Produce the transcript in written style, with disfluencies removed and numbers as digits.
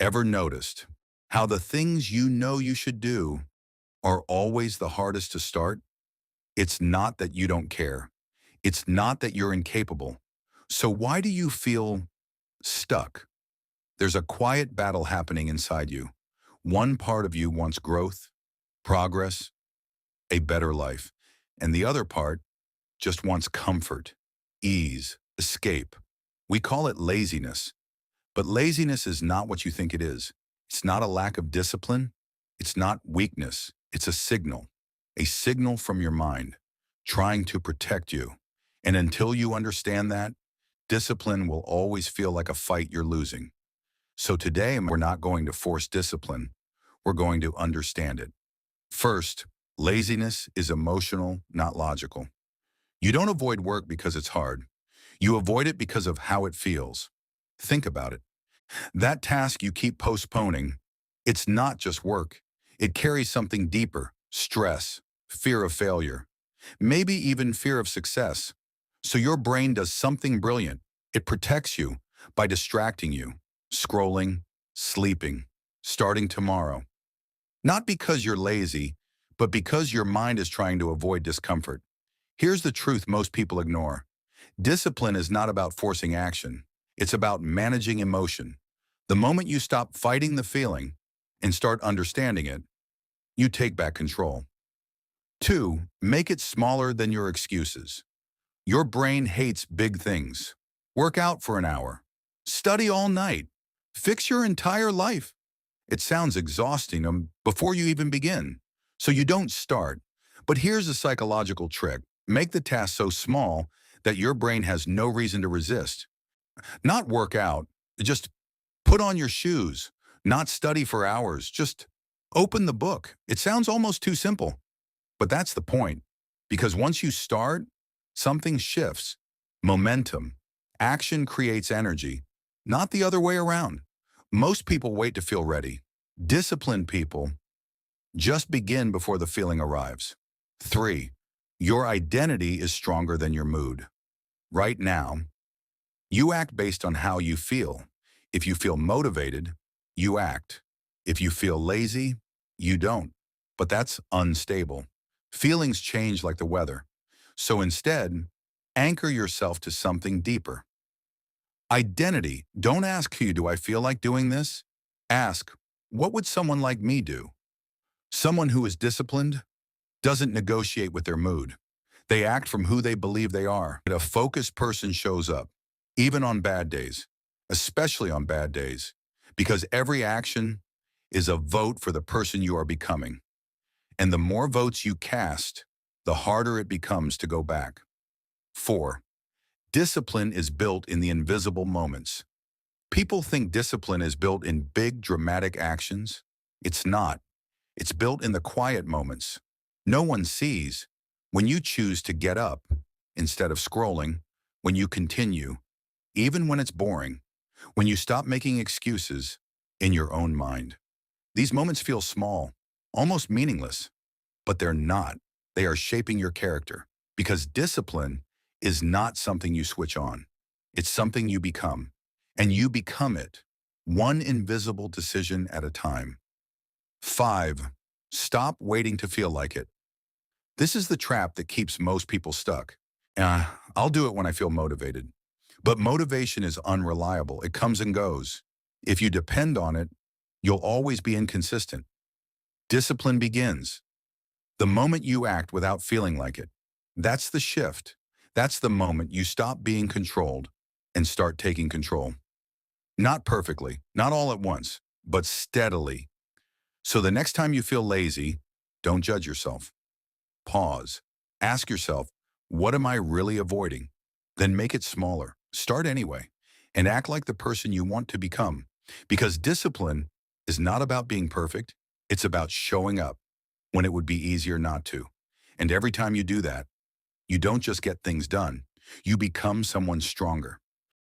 Ever noticed how the things you know you should do are always the hardest to start? It's not that you don't care. It's not that you're incapable. So why do you feel stuck? There's a quiet battle happening inside you. One part of you wants growth, progress, a better life, and the other part just wants comfort, ease, escape. We call it laziness, but laziness is not what you think it is. It's not a lack of discipline. It's not weakness. It's a signal from your mind trying to protect you. And until you understand that, discipline will always feel like a fight you're losing. So today, we're not going to force discipline. We're going to understand it. First, laziness is emotional, not logical. You don't avoid work because it's hard. You avoid it because of how it feels. Think about it. That task you keep postponing, it's not just work. It carries something deeper: stress, fear of failure, maybe even fear of success. So your brain does something brilliant. It protects you by distracting you, scrolling, sleeping, starting tomorrow. Not because you're lazy, but because your mind is trying to avoid discomfort. Here's the truth most people ignore. Discipline is not about forcing action. It's about managing emotion. The moment you stop fighting the feeling and start understanding it, you take back control. 2, make it smaller than your excuses. Your brain hates big things. Work out for an hour. Study all night. Fix your entire life. It sounds exhausting before you even begin. So you don't start. But here's a psychological trick. Make the task so small that your brain has no reason to resist. Not work out, just put on your shoes. Not study for hours, just open the book. It sounds almost too simple, but that's the point. Because once you start, something shifts. Momentum. Action creates energy, not the other way around. Most people wait to feel ready. Disciplined people just begin before the feeling arrives. 3, your identity is stronger than your mood. Right now, you act based on how you feel. If you feel motivated, you act. If you feel lazy, you don't. But that's unstable. Feelings change like the weather. So instead, anchor yourself to something deeper. Identity. Don't ask do I feel like doing this? Ask, what would someone like me do? Someone who is disciplined doesn't negotiate with their mood. They act from who they believe they are. A focused person shows up, even on bad days, especially on bad days, because every action is a vote for the person you are becoming. And the more votes you cast, the harder it becomes to go back. 4, discipline is built in the invisible moments. People think discipline is built in big, dramatic actions. It's not. It's built in the quiet moments. No one sees. When you choose to get up instead of scrolling, when you continue, even when it's boring, when you stop making excuses in your own mind. These moments feel small, almost meaningless, but they're not. They are shaping your character, because discipline is not something you switch on. It's something you become, and you become it, one invisible decision at a time. 5, stop waiting to feel like it. This is the trap that keeps most people stuck. I'll do it when I feel motivated. But motivation is unreliable. It comes and goes. If you depend on it, you'll always be inconsistent. Discipline begins the moment you act without feeling like it. That's the shift. That's the moment you stop being controlled and start taking control. Not perfectly, not all at once, but steadily. So the next time you feel lazy, don't judge yourself. Pause. Ask yourself, what am I really avoiding? Then make it smaller. Start anyway, and act like the person you want to become. Because discipline is not about being perfect. It's about showing up when it would be easier not to. And every time you do that, you don't just get things done. You become someone stronger.